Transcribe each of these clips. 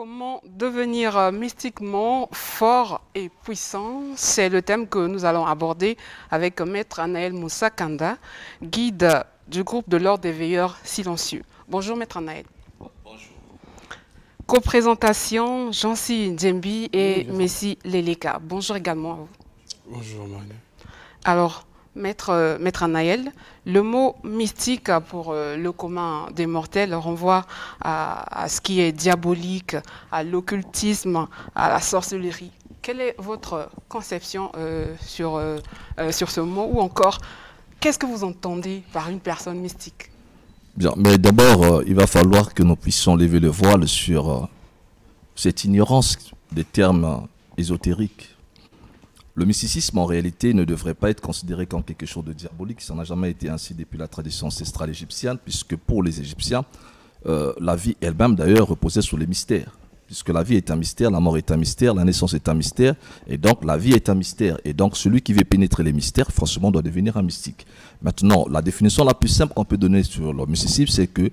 Comment devenir mystiquement fort et puissant? C'est le thème que nous allons aborder avec Maître Anaël Moussa Kanda, guide du groupe de l'Ordre des Veilleurs Silencieux. Bonjour Maître Anaël. Bonjour. Co-présentation, Jancy Djembi et Messi Leleka. Bonjour également à vous. Bonjour Marie. Alors, Maître Anaël, le mot mystique pour le commun des mortels renvoie à ce qui est diabolique, à l'occultisme, à la sorcellerie. Quelle est votre conception sur ce mot? Ou encore, qu'est-ce que vous entendez par une personne mystique? Bien, mais d'abord, il va falloir que nous puissions lever le voile sur cette ignorance des termes ésotériques. Le mysticisme, en réalité, ne devrait pas être considéré comme quelque chose de diabolique. Ça n'a jamais été ainsi depuis la tradition ancestrale égyptienne, puisque pour les Égyptiens, la vie elle-même, d'ailleurs, reposait sur les mystères. Puisque la vie est un mystère, la mort est un mystère, la naissance est un mystère, et donc la vie est un mystère. Et donc celui qui veut pénétrer les mystères, forcément, doit devenir un mystique. Maintenant, la définition la plus simple qu'on peut donner sur le mysticisme, c'est que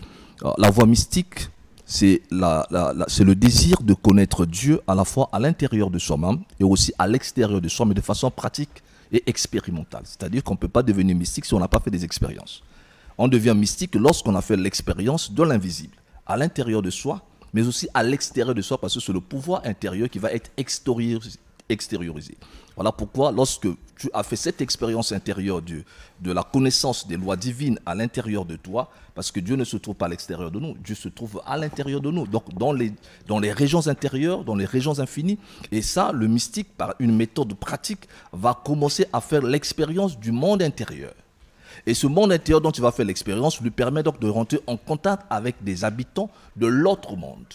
la voie mystique, c'est le désir de connaître Dieu à la fois à l'intérieur de soi-même et aussi à l'extérieur de soi, mais de façon pratique et expérimentale. C'est-à-dire qu'on ne peut pas devenir mystique si on n'a pas fait des expériences. On devient mystique lorsqu'on a fait l'expérience de l'invisible, à l'intérieur de soi, mais aussi à l'extérieur de soi, parce que c'est le pouvoir intérieur qui va être extériorisé. Voilà pourquoi, lorsque tu as fait cette expérience intérieure de la connaissance des lois divines à l'intérieur de toi, parce que Dieu ne se trouve pas à l'extérieur de nous, Dieu se trouve à l'intérieur de nous, donc dans les régions intérieures, dans les régions infinies. Et ça, le mystique, par une méthode pratique, va commencer à faire l'expérience du monde intérieur. Et ce monde intérieur dont il va faire l'expérience lui permet donc de rentrer en contact avec des habitants de l'autre monde.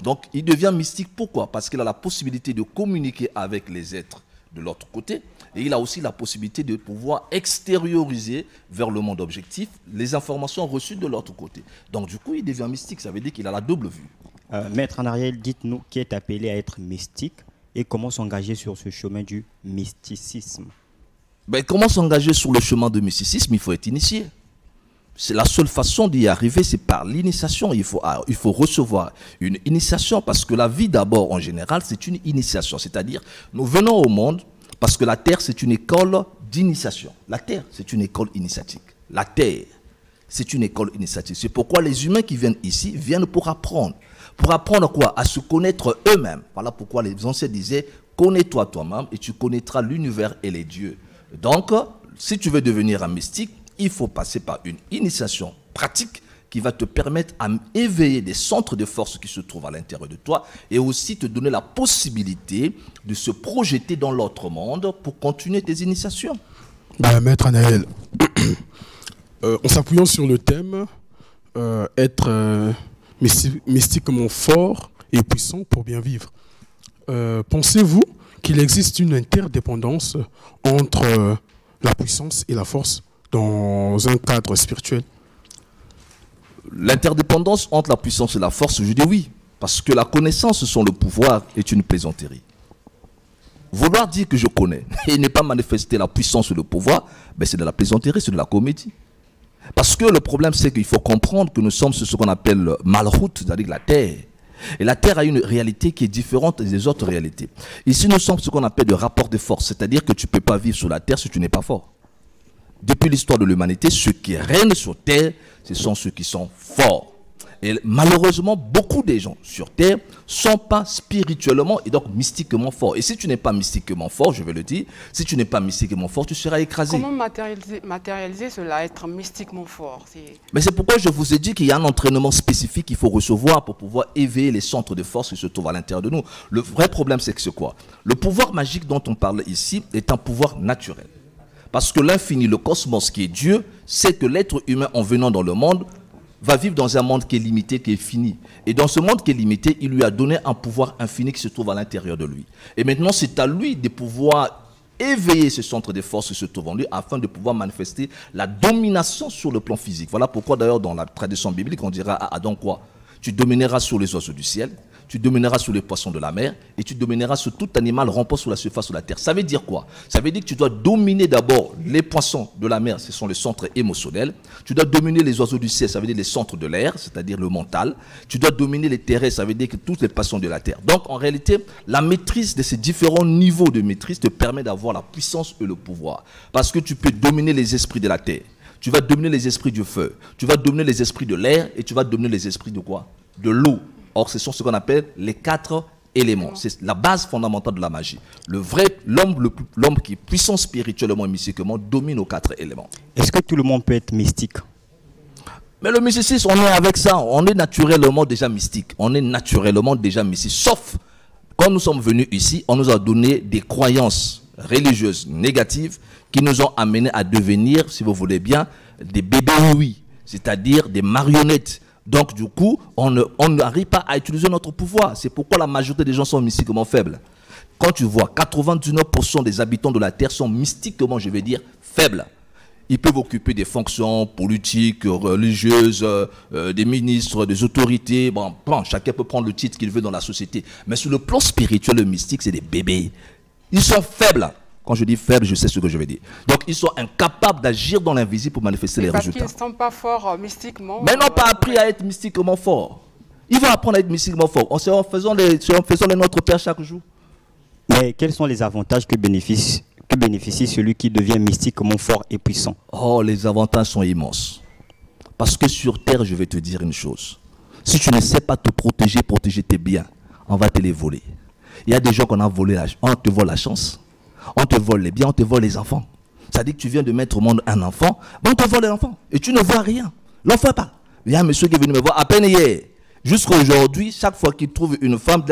Donc il devient mystique, pourquoi? Parce qu'il a la possibilité de communiquer avec les êtres de l'autre côté, et il a aussi la possibilité de pouvoir extérioriser vers le monde objectif les informations reçues de l'autre côté. Donc du coup, il devient mystique, ça veut dire qu'il a la double vue. Maître Anaël, dites-nous qui est appelé à être mystique et comment s'engager sur ce chemin du mysticisme. Comment s'engager sur le chemin du mysticisme? Il faut être initié. C'est la seule façon d'y arriver, c'est par l'initiation. Il faut recevoir une initiation parce que la vie d'abord, en général, c'est une initiation. C'est-à-dire, nous venons au monde parce que la Terre, c'est une école d'initiation. La Terre, c'est une école initiatique. La Terre, c'est une école initiatique. C'est pourquoi les humains qui viennent ici viennent pour apprendre. Pour apprendre quoi? À se connaître eux-mêmes. Voilà pourquoi les anciens disaient, connais-toi toi-même et tu connaîtras l'univers et les dieux. Donc, si tu veux devenir un mystique, il faut passer par une initiation pratique qui va te permettre d'éveiller des centres de force qui se trouvent à l'intérieur de toi et aussi te donner la possibilité de se projeter dans l'autre monde pour continuer tes initiations. Maître Anaël, en s'appuyant sur le thème être mystiquement fort et puissant pour bien vivre, pensez-vous qu'il existe une interdépendance entre la puissance et la force dans un cadre spirituel? L'interdépendance entre la puissance et la force, je dis oui. Parce que la connaissance sans le pouvoir est une plaisanterie. Vouloir dire que je connais et ne pas manifester la puissance ou le pouvoir, c'est de la plaisanterie, c'est de la comédie. Parce que le problème, c'est qu'il faut comprendre que nous sommes sur ce qu'on appelle Malhout, c'est-à-dire la terre. Et la Terre a une réalité qui est différente des autres réalités. Ici, nous sommes ce qu'on appelle le rapport de force, c'est-à-dire que tu ne peux pas vivre sur la Terre si tu n'es pas fort. Depuis l'histoire de l'humanité, ceux qui règnent sur Terre, ce sont ceux qui sont forts. Et malheureusement, beaucoup de gens sur Terre ne sont pas spirituellement et donc mystiquement forts. Et si tu n'es pas mystiquement fort, je vais le dire, si tu n'es pas mystiquement fort, tu seras écrasé. Comment matérialiser cela, être mystiquement fort? Mais c'est pourquoi je vous ai dit qu'il y a un entraînement spécifique qu'il faut recevoir pour pouvoir éveiller les centres de force qui se trouvent à l'intérieur de nous. Le vrai problème, c'est que c'est quoi? Le pouvoir magique dont on parle ici est un pouvoir naturel. Parce que l'infini, le cosmos qui est Dieu, sait que l'être humain en venant dans le monde va vivre dans un monde qui est limité, qui est fini. Et dans ce monde qui est limité, il lui a donné un pouvoir infini qui se trouve à l'intérieur de lui. Et maintenant, c'est à lui de pouvoir éveiller ce centre de force qui se trouve en lui afin de pouvoir manifester la domination sur le plan physique. Voilà pourquoi d'ailleurs dans la tradition biblique, on dira à Adam quoi? Tu domineras sur les oiseaux du ciel, tu domineras sur les poissons de la mer et tu domineras sur tout animal rampant sur la surface de la terre. Ça veut dire quoi? Ça veut dire que tu dois dominer d'abord les poissons de la mer, ce sont les centres émotionnels. Tu dois dominer les oiseaux du ciel, ça veut dire les centres de l'air, c'est-à-dire le mental. Tu dois dominer les terrestres, ça veut dire que toutes les poissons de la terre. Donc en réalité, la maîtrise de ces différents niveaux de maîtrise te permet d'avoir la puissance et le pouvoir. Parce que tu peux dominer les esprits de la terre. Tu vas dominer les esprits du feu, tu vas dominer les esprits de l'air et tu vas dominer les esprits de quoi? De l'eau. Or, ce sont ce qu'on appelle les 4 éléments. C'est la base fondamentale de la magie. L'homme qui est puissant spirituellement et mystiquement domine aux 4 éléments. Est-ce que tout le monde peut être mystique? Mais le mysticisme, on est avec ça. On est naturellement déjà mystique. On est naturellement déjà mystique. Sauf, quand nous sommes venus ici, on nous a donné des croyances religieuses négatives qui nous ont amenés à devenir, si vous voulez bien, des bébés oui, c'est-à-dire des marionnettes. Donc du coup, on n'arrive pas à utiliser notre pouvoir. C'est pourquoi la majorité des gens sont mystiquement faibles. Quand tu vois 99% des habitants de la Terre sont mystiquement, je vais dire, faibles. Ils peuvent occuper des fonctions politiques, religieuses, des ministres, des autorités. Bon, chacun peut prendre le titre qu'il veut dans la société. Mais sur le plan spirituel, le mystique, c'est des bébés. Ils sont faibles. Quand je dis faible, je sais ce que je veux dire. Donc, ils sont incapables d'agir dans l'invisible pour manifester les résultats. Parce qu'ils ne sont pas forts mystiquement. Mais ils n'ont pas appris à être mystiquement forts. Ils vont apprendre à être mystiquement forts en faisant les Notre Père chaque jour. Mais quels sont les avantages que bénéficie celui qui devient mystiquement fort et puissant? Oh, les avantages sont immenses. Parce que sur Terre, je vais te dire une chose. Si tu ne sais pas te protéger tes biens, on va te les voler. Il y a des gens qu'on a volé, on te vole la chance. On te vole les biens, on te vole les enfants. Ça dit que tu viens de mettre au monde un enfant, on te vole l'enfant. Et tu ne vois rien. L'enfant pas. Il y a un monsieur qui est venu me voir à peine hier. Jusqu'à aujourd'hui, chaque fois qu'il trouve une femme,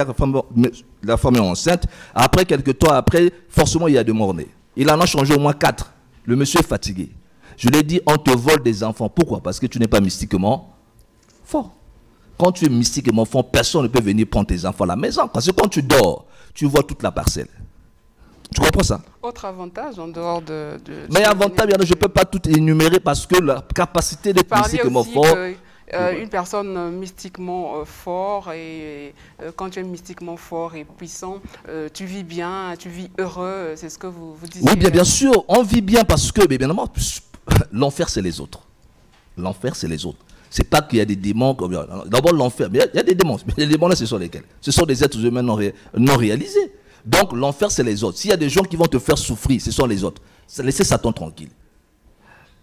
la femme est enceinte. Après quelques temps après, forcément il y a des morts-nés. Il en a changé au moins 4. Le monsieur est fatigué. Je lui ai dit, on te vole des enfants. Pourquoi? Parce que tu n'es pas mystiquement fort. Quand tu es mystiquement fort, personne ne peut venir prendre tes enfants à la maison. Parce que quand tu dors, tu vois toute la parcelle. Tu comprends ça? Autre avantage en dehors de mais avantage, je ne peux pas tout énumérer parce que la capacité d'être mystiquement fort. Une personne mystiquement fort et quand tu es mystiquement fort et puissant, tu vis bien, tu vis heureux, c'est ce que vous disiez. Oui, bien sûr, on vit bien parce que, bien évidemment, l'enfer c'est les autres. L'enfer c'est les autres. C'est pas qu'il y a des démons. D'abord l'enfer, mais il y a des démons. Mais les démons là, ce sont lesquels? Ce sont des êtres humains non réalisés. Donc l'enfer c'est les autres. S'il y a des gens qui vont te faire souffrir, ce sont les autres. Laissez Satan tranquille.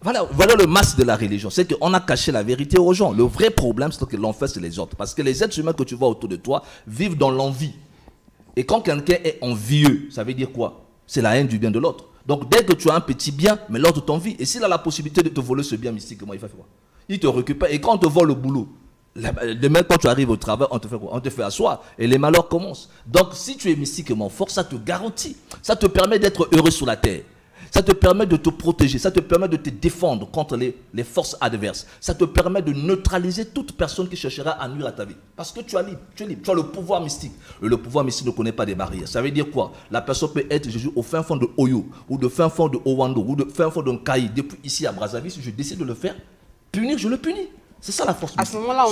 Voilà le masque de la religion. C'est qu'on a caché la vérité aux gens. Le vrai problème c'est que l'enfer c'est les autres. Parce que les êtres humains que tu vois autour de toi vivent dans l'envie. Et quand quelqu'un est envieux, ça veut dire quoi? C'est la haine du bien de l'autre. Donc dès que tu as un petit bien, mais l'autre t'envie. Et s'il a la possibilité de te voler ce bien mystiquement, il va faire quoi? Il te récupère. Et quand on te vole le boulot, demain, quand tu arrives au travail, on te fait quoi? On te fait asseoir et les malheurs commencent. Donc, si tu es mystiquement fort, ça te garantit. Ça te permet d'être heureux sur la terre. Ça te permet de te protéger. Ça te permet de te défendre contre les forces adverses. Ça te permet de neutraliser toute personne qui cherchera à nuire à ta vie. Parce que tu es libre. Tu as le pouvoir mystique. Et le pouvoir mystique ne connaît pas des barrières. Ça veut dire quoi? La personne peut être Jésus au fin fond de Oyo, ou de fin fond de Owando, ou de fin fond de Nkaï. Depuis ici à Brazzaville, si je décide de le faire, punir, je le punis. C'est ça la force mystique. À ce moment-là,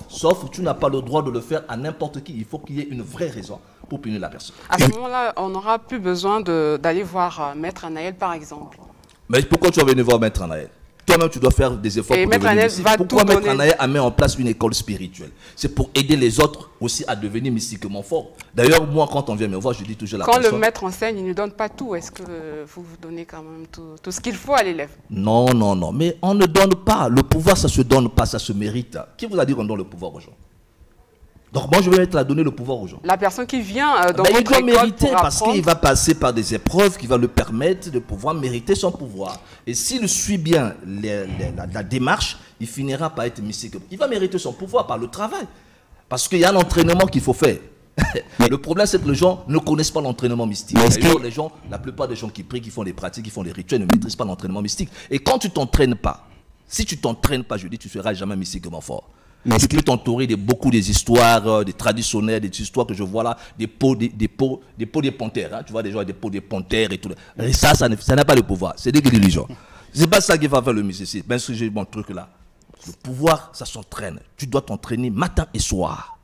sauf que tu n'as pas le droit de le faire à n'importe qui. Il faut qu'il y ait une vraie raison pour punir la personne. À ce moment-là, on n'aura plus besoin d'aller voir Maître Anaël, par exemple. Mais pourquoi tu vas venir voir Maître Anaël? Toi-même, tu dois faire des efforts pour devenir mystique. Pourquoi Maître Anaël a mis en place une école spirituelle? C'est pour aider les autres aussi à devenir mystiquement forts. D'ailleurs, moi, quand on vient me voir, je dis toujours la personne... Quand le maître enseigne, il ne donne pas tout. Est-ce que vous donnez quand même tout ce qu'il faut à l'élève? Non. Mais on ne donne pas. Le pouvoir, ça ne se donne pas, ça se mérite. Qui vous a dit qu'on donne le pouvoir aux gens? Donc moi, je vais être à donner le pouvoir aux gens. La personne qui vient dans votre il doit école mériter pour parce qu'il va passer par des épreuves qui vont lui permettre de pouvoir mériter son pouvoir. Et s'il suit bien la démarche, il finira par être mystique. Il va mériter son pouvoir par le travail. Parce qu'il y a un entraînement qu'il faut faire. Le problème, c'est que les gens ne connaissent pas l'entraînement mystique. La plupart des gens qui prient, qui font des pratiques, qui font des rituels, ne maîtrisent pas l'entraînement mystique. Et quand tu t'entraînes pas, si tu t'entraînes pas, je dis, tu ne seras jamais mystiquement fort. Mais tu peux t'entourer de beaucoup des histoires, des traditionnels, des histoires que je vois là, des peaux des panthères. Hein, tu vois des gens avec des peaux des panthères et tout. Et ça n'a pas le pouvoir. C'est des religions. C'est pas ça qui va faire le mysticisme. Même si j'ai mon truc là. Le pouvoir, ça s'entraîne. Tu dois t'entraîner matin et soir.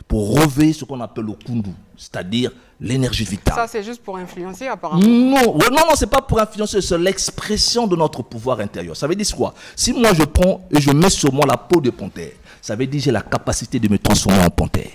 pour réveiller ce qu'on appelle le kundu, c'est-à-dire l'énergie vitale. Ça, c'est juste pour influencer, apparemment. Non, c'est pas pour influencer, c'est l'expression de notre pouvoir intérieur. Ça veut dire quoi? Si moi je prends et je mets sur moi la peau de panthère, ça veut dire que j'ai la capacité de me transformer en panthère.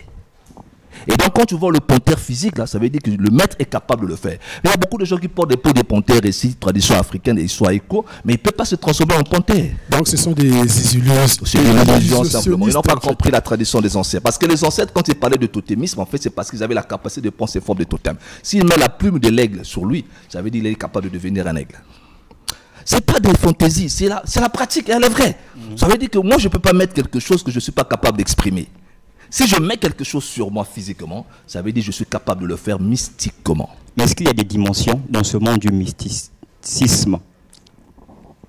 Et donc quand tu vois le panthère physique, là, ça veut dire que le maître est capable de le faire. Il y a beaucoup de gens qui portent des peaux de panthère ici, tradition africaine, et ils sont éco, mais ils ne peuvent pas se transformer en panthère. Donc ce sont des illusions. C'est une illusion simplement. Ils n'ont pas compris la tradition des ancêtres. Parce que les ancêtres, quand ils parlaient de totémisme, en fait, c'est parce qu'ils avaient la capacité de prendre ces formes de totem. S'il met la plume de l'aigle sur lui, ça veut dire qu'il est capable de devenir un aigle. Ce n'est pas des fantaisies, c'est la pratique, et elle est vraie. Ça veut dire que moi, je ne peux pas mettre quelque chose que je ne suis pas capable d'exprimer. Si je mets quelque chose sur moi physiquement, ça veut dire que je suis capable de le faire mystiquement. Mais est-ce qu'il y a des dimensions dans ce monde du mysticisme?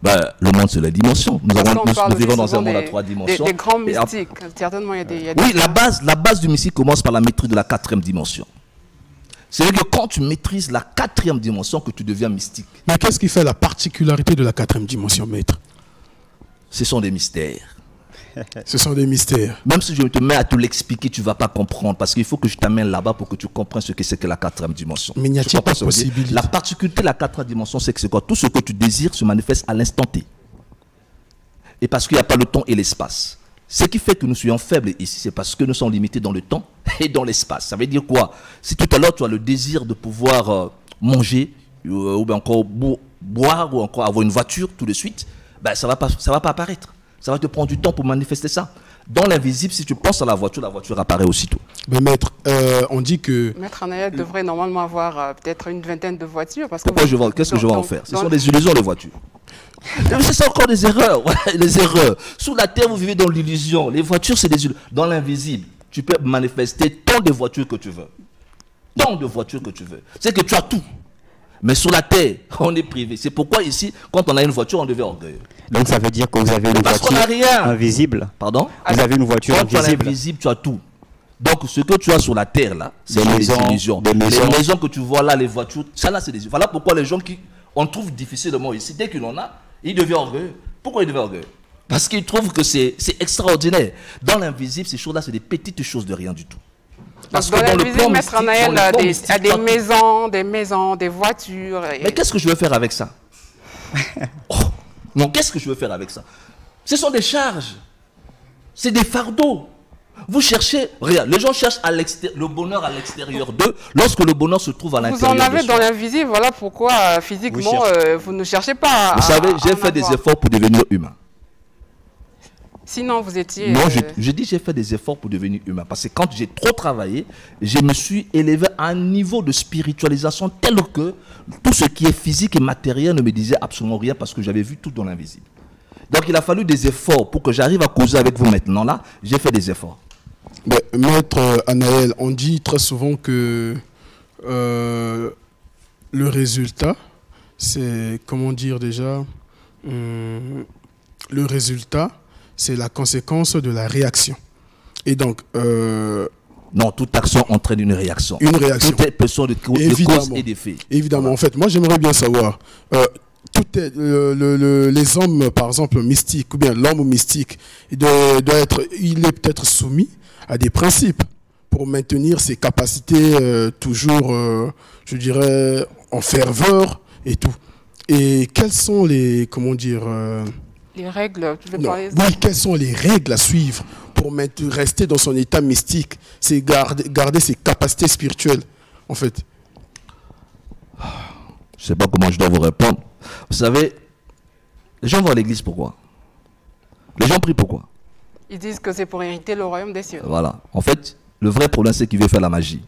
Le monde, c'est la dimension. Nous vivons dans un monde à 3 dimensions. Des grands mystiques. Certainement, il y a des oui, la base du mystique commence par la maîtrise de la 4e dimension. C'est-à-dire que quand tu maîtrises la 4e dimension, que tu deviens mystique. Mais qu'est-ce qui fait la particularité de la 4e dimension, maître? Ce sont des mystères. Ce sont des mystères. Même si je te mets à te l'expliquer, tu ne vas pas comprendre. Parce qu'il faut que je t'amène là-bas pour que tu comprennes ce que c'est que la 4e dimension. Mais n'y a-t-il pas de possibilité? La particularité de la 4e dimension, c'est que c'est quoi? Tout ce que tu désires se manifeste à l'instant T. Et parce qu'il n'y a pas le temps et l'espace. Ce qui fait que nous soyons faibles ici, c'est parce que nous sommes limités dans le temps et dans l'espace. Ça veut dire quoi? Si tout à l'heure tu as le désir de pouvoir manger, ou bien encore boire, ou encore avoir une voiture tout de suite, ça va pas apparaître. Ça va te prendre du temps pour manifester ça. Dans l'invisible, si tu penses à la voiture apparaît aussitôt. Mais maître, on dit que... Maître Anaël devrait normalement avoir peut-être une vingtaine de voitures. Qu'est-ce que je vais en faire? Ce sont des illusions, les voitures. C'est encore des erreurs. Les erreurs. Sous la terre, vous vivez dans l'illusion. Les voitures, c'est des illusions. Dans l'invisible, tu peux manifester tant de voitures que tu veux. Tant de voitures que tu veux. C'est que tu as tout. Mais sur la terre, on est privé. C'est pourquoi ici, quand on a une voiture, on devient orgueilleux. Donc ça veut dire que vous avez une voiture invisible. Pardon? Vous avez une voiture invisible. Quand tu as invisible, tu as tout. Donc ce que tu as sur la terre là, c'est des illusions. Les maisons que tu vois là, les voitures, ça là c'est des illusions. Voilà pourquoi les gens qui on trouve difficilement ici, dès qu'il en a, ils deviennent orgueilleux. Pourquoi ils deviennent orgueilleux? Parce qu'ils trouvent que c'est extraordinaire. Dans l'invisible, ces choses là, c'est des petites choses de rien du tout. Parce que dans le plan Maître Anaël a des maisons, des voitures. Mais qu'est-ce que je veux faire avec ça? Non, qu'est-ce que je veux faire avec ça? Ce sont des charges. C'est des fardeaux. Vous cherchez, regarde, les gens cherchent le bonheur à l'extérieur d'eux, lorsque le bonheur se trouve à l'intérieur. Vous en avez dans l'invisible, voilà pourquoi physiquement vous ne cherchez pas. Vous savez, j'ai fait des efforts pour devenir humain. Sinon, vous étiez... Non, je dis j'ai fait des efforts pour devenir humain. Parce que quand j'ai trop travaillé, je me suis élevé à un niveau de spiritualisation tel que tout ce qui est physique et matériel ne me disait absolument rien parce que j'avais vu tout dans l'invisible. Donc il a fallu des efforts pour que j'arrive à causer avec vous maintenant. Là, j'ai fait des efforts. Mais, Maître Anaël, on dit très souvent que le résultat, c'est, comment dire déjà, le résultat, c'est la conséquence de la réaction. Et donc... non, toute action entraîne une réaction. Une réaction. Toute personne de cause et d'effet. Évidemment. Voilà. En fait, moi, j'aimerais bien savoir, les hommes, par exemple, mystiques, ou bien l'homme mystique, il est peut-être soumis à des principes pour maintenir ses capacités toujours, je dirais, en ferveur et tout. Et quelles sont les, comment dire... les règles, tu veux parler de... Oui, quelles sont les règles à suivre pour rester dans son état mystique? C'est garder ses capacités spirituelles, en fait. Je ne sais pas comment je dois vous répondre. Vous savez, les gens vont à l'église pourquoi? Les gens prient pourquoi? Ils disent que c'est pour hériter le royaume des cieux. Voilà. En fait, le vrai problème, c'est qu'ils veulent faire la magie.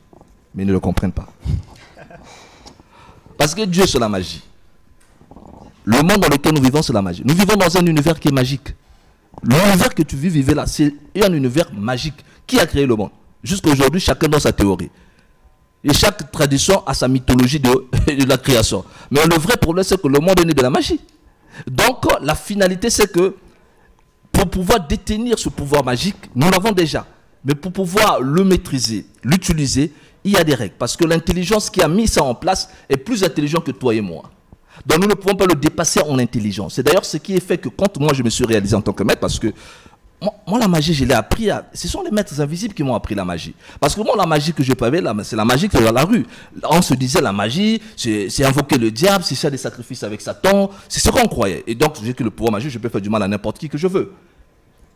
Mais ils ne le comprennent pas. Parce que Dieu, c'est la magie. Le monde dans lequel nous vivons, c'est la magie. Nous vivons dans un univers qui est magique. L'univers que tu vivais là, c'est un univers magique. Qui a créé le monde? Jusqu'à aujourd'hui, chacun dans sa théorie. Et chaque tradition a sa mythologie de la création. Mais le vrai problème, c'est que le monde est né de la magie. Donc, la finalité, c'est que pour pouvoir détenir ce pouvoir magique, nous l'avons déjà. Mais pour pouvoir le maîtriser, l'utiliser, il y a des règles. Parce que l'intelligence qui a mis ça en place est plus intelligente que toi et moi. Donc nous ne pouvons pas le dépasser en intelligence. C'est d'ailleurs ce qui est fait que quand moi je me suis réalisé en tant que maître, parce que Moi, la magie, je l'ai appris. Ce sont les maîtres invisibles qui m'ont appris la magie. Parce que moi, la magie que je savais, c'est la magie qui est dans la rue. On se disait, la magie, c'est invoquer le diable, c'est faire des sacrifices avec Satan. C'est ce qu'on croyait. Et donc, j'ai que le pouvoir magique, je peux faire du mal à n'importe qui que je veux.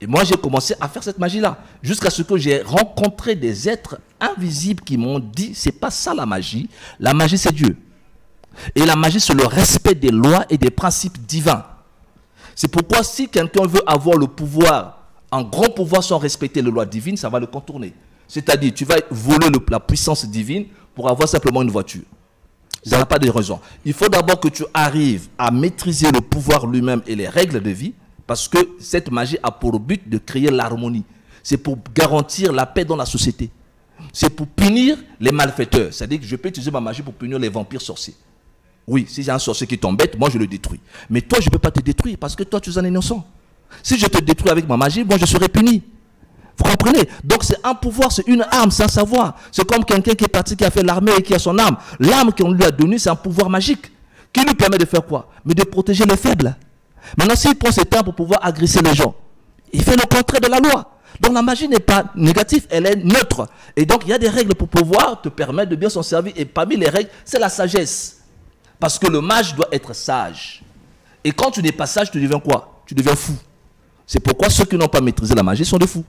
Et moi, j'ai commencé à faire cette magie-là. Jusqu'à ce que j'ai rencontré des êtres invisibles qui m'ont dit, c'est pas ça la magie. La magie, c'est Dieu. Et la magie, c'est le respect des lois et des principes divins. C'est pourquoi si quelqu'un veut avoir le pouvoir, un grand pouvoir sans respecter les lois divines, ça va le contourner. C'est-à-dire, tu vas voler la puissance divine pour avoir simplement une voiture. Ça n'a pas de raison. Il faut d'abord que tu arrives à maîtriser le pouvoir lui-même et les règles de vie, parce que cette magie a pour but de créer l'harmonie. C'est pour garantir la paix dans la société. C'est pour punir les malfaiteurs. C'est-à-dire que je peux utiliser ma magie pour punir les vampires sorciers. Oui, si j'ai un sorcier qui t'embête, moi je le détruis. Mais toi, je ne peux pas te détruire parce que toi, tu es un innocent. Si je te détruis avec ma magie, moi je serai puni. Vous comprenez? Donc c'est un pouvoir, c'est une arme, c'est un savoir. C'est comme quelqu'un qui est parti, qui a fait l'armée et qui a son arme. L'arme qu'on lui a donnée, c'est un pouvoir magique. Qui lui permet de faire quoi? Mais de protéger les faibles. Maintenant, s'il prend cette arme pour pouvoir agresser les gens, il fait le contraire de la loi. Donc la magie n'est pas négative, elle est neutre. Et donc il y a des règles pour pouvoir te permettre de bien s'en servir. Et parmi les règles, c'est la sagesse. Parce que le mage doit être sage. Et quand tu n'es pas sage, tu deviens quoi? Tu deviens fou. C'est pourquoi ceux qui n'ont pas maîtrisé la magie sont des fous.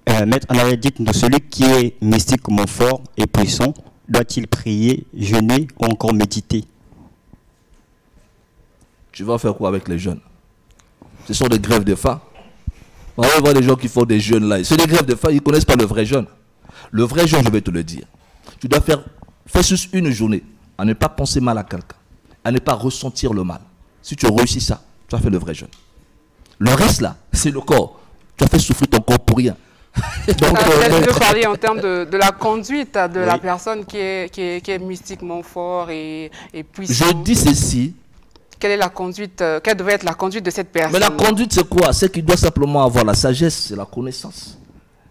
Maître, on avait dit que celui qui est mystiquement fort et puissant, doit-il prier, jeûner ou encore méditer? Tu vas faire quoi avec les jeunes? Ce sont des grèves de faim. On va voir des gens qui font des jeûnes là. C'est des grèves de faim, ils ne connaissent pas le vrai jeûne. Le vrai jeûne, je vais te le dire. Tu dois faire juste une journée à ne pas penser mal à quelqu'un, à ne pas ressentir le mal. Si tu réussis ça, tu as fait le vrai jeûne. Le reste là, c'est le corps. Tu as fait souffrir ton corps pour rien. Donc, peut-être de parler en termes de la conduite de la personne qui est mystiquement fort et puissant. Je dis ceci. Quelle est la conduite, quelle devrait être la conduite de cette personne? Mais la conduite, c'est quoi? C'est qu'il doit simplement avoir la sagesse, c'est la connaissance.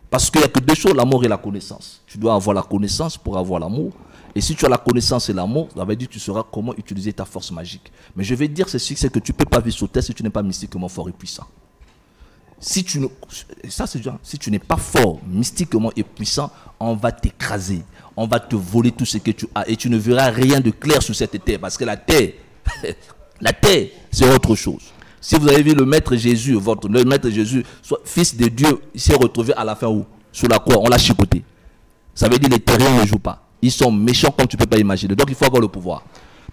Parce qu'il n'y a que deux choses, l'amour et la connaissance. Tu dois avoir la connaissance pour avoir l'amour. Et si tu as la connaissance et l'amour, ça veut dire que tu sauras comment utiliser ta force magique. Mais je vais dire ceci, c'est que tu ne peux pas vivre sur terre si tu n'es pas mystiquement fort et puissant. Si tu n'es pas fort, mystiquement et puissant, on va t'écraser. On va te voler tout ce que tu as. Et tu ne verras rien de clair sur cette terre. Parce que la terre, c'est autre chose. Si vous avez vu le Maître Jésus, le Maître Jésus, fils de Dieu, il s'est retrouvé à la fin où? Sur la croix, on l'a chipoté. Ça veut dire que les terriens ne jouent pas. Ils sont méchants comme tu ne peux pas imaginer. Donc il faut avoir le pouvoir.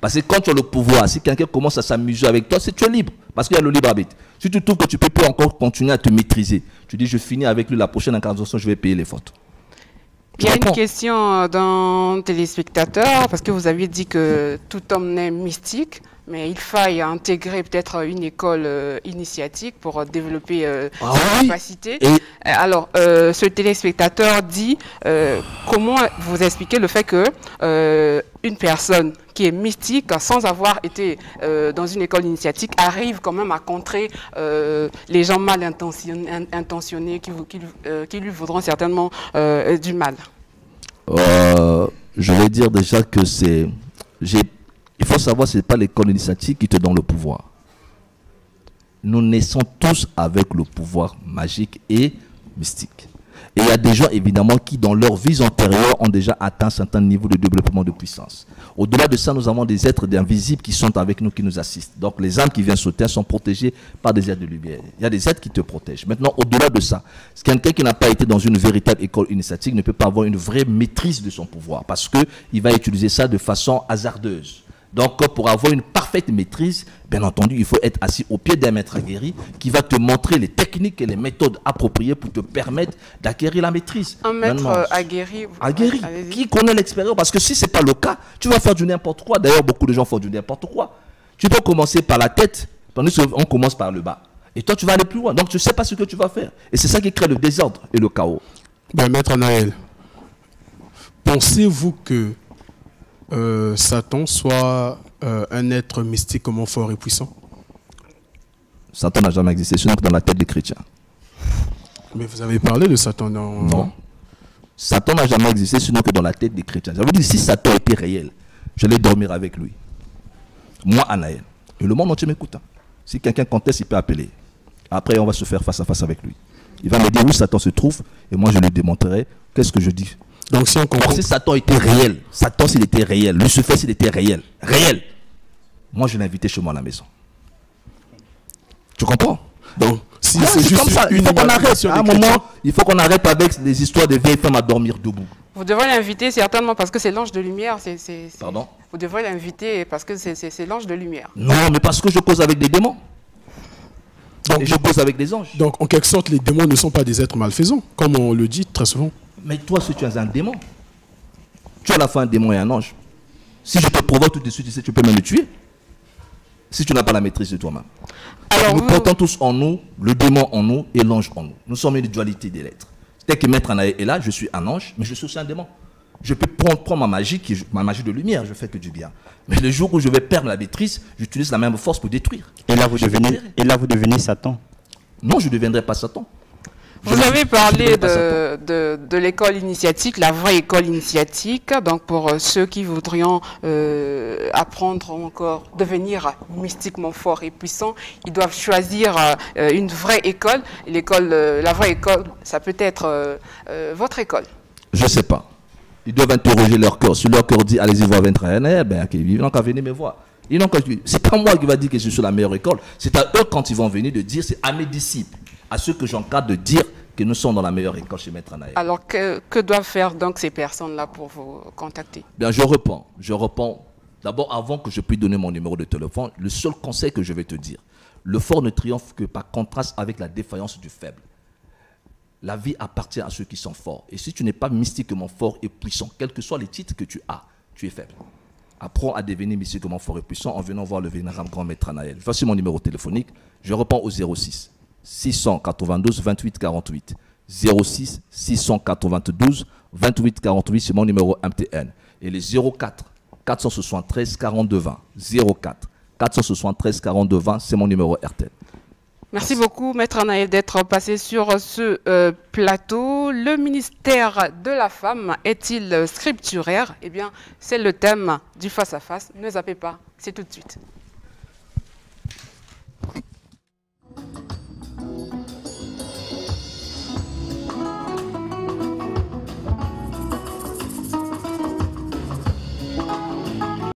Parce que quand tu as le pouvoir, si quelqu'un commence à s'amuser avec toi, tu es libre. Parce qu'il y a le libre arbitre. Si tu trouves que tu ne peux pas encore continuer à te maîtriser, tu dis je finis avec lui, la prochaine incarnation, je vais payer les fautes. Il y a une question d'un téléspectateur, parce que vous aviez dit que tout homme naît mystique, mais il faille intégrer peut-être une école initiatique pour développer ses capacités. Alors, ce téléspectateur dit comment vous expliquez le fait que une personne qui est mystique, sans avoir été dans une école initiatique, arrive quand même à contrer les gens mal intentionnés qui lui voudront certainement du mal. Je vais dire déjà que il faut savoir que ce n'est pas l'école initiatique qui te donne le pouvoir. Nous naissons tous avec le pouvoir magique et mystique. Et il y a des gens, évidemment, qui, dans leur vie antérieure, ont déjà atteint un certain niveau de développement de puissance. Au-delà de ça, nous avons des êtres invisibles qui sont avec nous, qui nous assistent. Donc, les âmes qui viennent sur terre sont protégées par des êtres de lumière. Il y a des êtres qui te protègent. Maintenant, au-delà de ça, quelqu'un qui n'a pas été dans une véritable école initiatique ne peut pas avoir une vraie maîtrise de son pouvoir parce qu'il va utiliser ça de façon hasardeuse. Donc, pour avoir une parfaite maîtrise, bien entendu, il faut être assis au pied d'un maître aguerri qui va te montrer les techniques et les méthodes appropriées pour te permettre d'acquérir la maîtrise. Un maître aguerri. Aguerri, qui connaît l'expérience. Parce que si ce n'est pas le cas, tu vas faire du n'importe quoi. D'ailleurs, beaucoup de gens font du n'importe quoi. Tu peux commencer par la tête, tandis qu'on commence par le bas. Et toi, tu vas aller plus loin. Donc, tu ne sais pas ce que tu vas faire. Et c'est ça qui crée le désordre et le chaos. Ben, Maître Naël, pensez-vous que Satan soit un être mystiquement fort et puissant? Satan n'a jamais existé, sinon que dans la tête des chrétiens. Mais vous avez parlé de Satan dans... Non. Satan n'a jamais existé, sinon que dans la tête des chrétiens. Ça veut dire que si Satan était réel, j'allais dormir avec lui. Moi, Anaël. Et le monde entier m'écoute. Si quelqu'un conteste, il peut appeler. Après, on va se faire face à face avec lui. Il va me dire où Satan se trouve et moi je lui démontrerai qu'est-ce que je dis. Donc si on comprend... Si Satan était réel, Satan s'il était réel, Lucifer s'il était réel, moi je l'ai invité chez moi à la maison. Tu comprends? Donc si Ah, c'est c'est juste comme ça, il faut qu'on arrête. À un moment, il faut qu'on arrête avec des histoires de vieilles femmes à dormir debout. Vous devrez l'inviter certainement parce que c'est l'ange de lumière. Pardon? Vous devrez l'inviter parce que c'est l'ange de lumière. Non, mais parce que je cause avec des démons. Donc, et je cause avec des anges. Donc en quelque sorte, les démons ne sont pas des êtres malfaisants, comme on le dit très souvent. Mais toi, si tu es un démon, tu es à la fois un démon et un ange. Si je te provoque tout de suite, tu peux même me tuer. Si tu n'as pas la maîtrise de toi-même. Alors nous portons tous en nous, le démon en nous et l'ange en nous. Nous sommes une dualité des lettres. Dès que Maître Anaël est là, je suis un ange, mais je suis aussi un démon. Je peux prendre ma magie, ma magie de lumière, je fais que du bien. Mais le jour où je vais perdre la maîtrise, j'utilise la même force pour détruire. Et là, vous devenez Satan. Non, je ne deviendrai pas Satan. Vous avez parlé de l'école initiatique, la vraie école initiatique. Donc pour ceux qui voudrions apprendre encore, devenir mystiquement fort et puissant, ils doivent choisir une vraie école. L'école, la vraie école, ça peut être votre école. Je ne sais pas. Ils doivent interroger leur cœur. Si leur cœur dit allez-y voir votre ben, ils n'ont qu'à venir me voir. C'est pas moi qui va dire que je suis la meilleure école. C'est à eux quand ils vont venir de dire, c'est à mes disciples, à ceux que j'encadre de dire que nous sommes dans la meilleure école chez Maître Anaël. Alors que doivent faire donc ces personnes-là pour vous contacter? Bien, je réponds. D'abord, avant que je puisse donner mon numéro de téléphone, le seul conseil que je vais te dire, le fort ne triomphe que par contraste avec la défaillance du faible. La vie appartient à ceux qui sont forts. Et si tu n'es pas mystiquement fort et puissant, quels que soient les titres que tu as, tu es faible. Apprends à devenir mystiquement fort et puissant en venant voir le vénérable grand Maître Anaël. Voici mon numéro téléphonique. Je réponds au 06 692 28 48. 06 692 28 48, c'est mon numéro MTN. Et les 04 473 42 20. 04 473 42 20, c'est mon numéro RTL. Merci beaucoup, Maître Anaël, d'être passé sur ce plateau. Le ministère de la femme est-il scripturaire? Eh bien, c'est le thème du face-à-face. Ne zappez pas, c'est tout de suite.